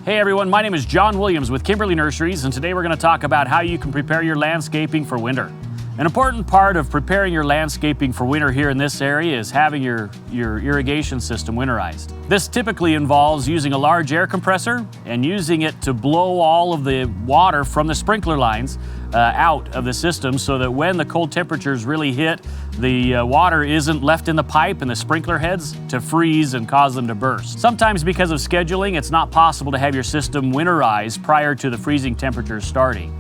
Hey everyone, my name is John Williams with Kimberly Nurseries, and today we're going to talk about how you can prepare your landscaping for winter. An important part of preparing your landscaping for winter here in this area is having your irrigation system winterized. This typically involves using a large air compressor and using it to blow all of the water from the sprinkler lines out of the system so that when the cold temperatures really hit, the water isn't left in the pipe and the sprinkler heads to freeze and cause them to burst. Sometimes because of scheduling, it's not possible to have your system winterized prior to the freezing temperatures starting.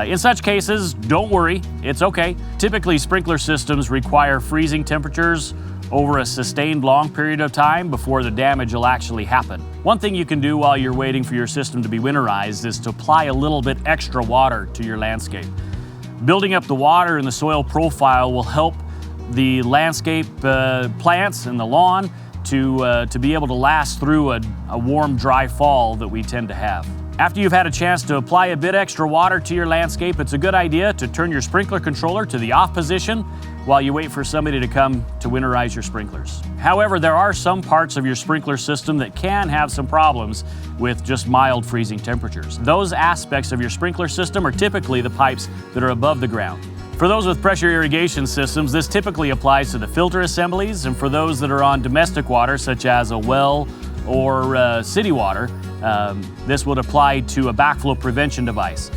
In such cases, don't worry, it's okay. Typically, sprinkler systems require freezing temperatures over a sustained long period of time before the damage will actually happen. One thing you can do while you're waiting for your system to be winterized is to apply a little bit extra water to your landscape. Building up the water in the soil profile will help the landscape plants and the lawn to be able to last through a warm, dry fall that we tend to have. After you've had a chance to apply a bit extra water to your landscape, it's a good idea to turn your sprinkler controller to the off position while you wait for somebody to come to winterize your sprinklers. However, there are some parts of your sprinkler system that can have some problems with just mild freezing temperatures. Those aspects of your sprinkler system are typically the pipes that are above the ground. For those with pressure irrigation systems, this typically applies to the filter assemblies, and for those that are on domestic water, such as a well or city water, this would apply to a backflow prevention device.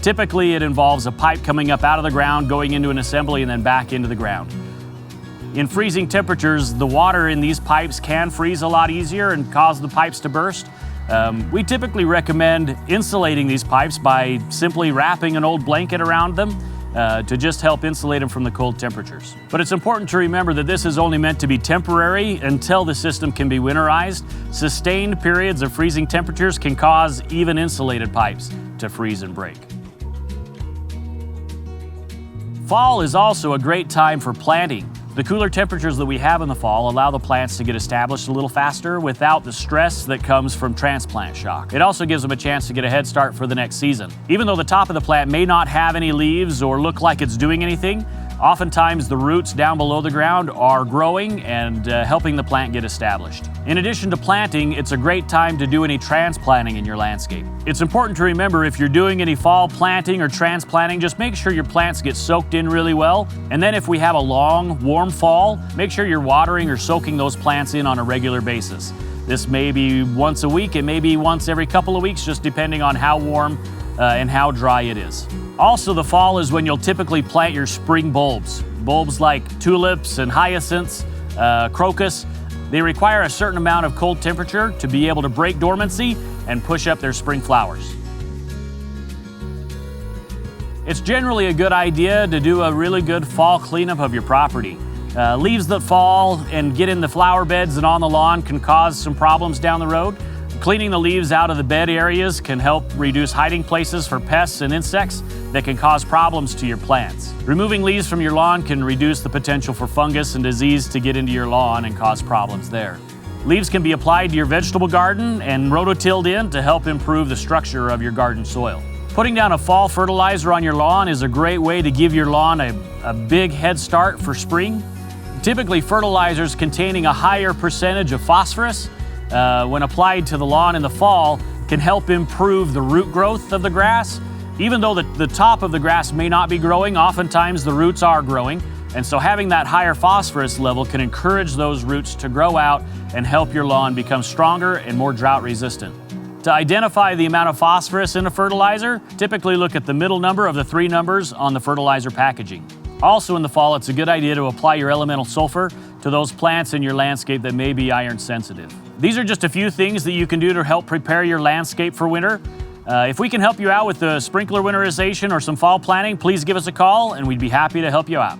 Typically, it involves a pipe coming up out of the ground, going into an assembly, and then back into the ground. In freezing temperatures, the water in these pipes can freeze a lot easier and cause the pipes to burst. We typically recommend insulating these pipes by simply wrapping an old blanket around them to just help insulate them from the cold temperatures. But it's important to remember that this is only meant to be temporary until the system can be winterized. Sustained periods of freezing temperatures can cause even insulated pipes to freeze and break. Fall is also a great time for planting. The cooler temperatures that we have in the fall allow the plants to get established a little faster without the stress that comes from transplant shock. It also gives them a chance to get a head start for the next season. Even though the top of the plant may not have any leaves or look like it's doing anything, oftentimes the roots down below the ground are growing and helping the plant get established. In addition to planting, it's a great time to do any transplanting in your landscape. It's important to remember if you're doing any fall planting or transplanting, just make sure your plants get soaked in really well. And then if we have a long, warm fall, make sure you're watering or soaking those plants in on a regular basis. This may be once a week, it may be once every couple of weeks, just depending on how warm and how dry it is. Also, the fall is when you'll typically plant your spring bulbs. Bulbs like tulips and hyacinths, crocus. They require a certain amount of cold temperature to be able to break dormancy and push up their spring flowers. It's generally a good idea to do a really good fall cleanup of your property. Leaves that fall and get in the flower beds and on the lawn can cause some problems down the road. Cleaning the leaves out of the bed areas can help reduce hiding places for pests and insects that can cause problems to your plants. Removing leaves from your lawn can reduce the potential for fungus and disease to get into your lawn and cause problems there. Leaves can be applied to your vegetable garden and rototilled in to help improve the structure of your garden soil. Putting down a fall fertilizer on your lawn is a great way to give your lawn a big head start for spring. Typically, fertilizers containing a higher percentage of phosphorus when applied to the lawn in the fall can help improve the root growth of the grass. Even though the top of the grass may not be growing, oftentimes the roots are growing. And so having that higher phosphorus level can encourage those roots to grow out and help your lawn become stronger and more drought resistant. To identify the amount of phosphorus in a fertilizer, typically look at the middle number of the 3 numbers on the fertilizer packaging. Also in the fall, it's a good idea to apply your elemental sulfur to those plants in your landscape that may be iron sensitive. These are just a few things that you can do to help prepare your landscape for winter. If we can help you out with the sprinkler winterization or some fall planting, please give us a call and we'd be happy to help you out.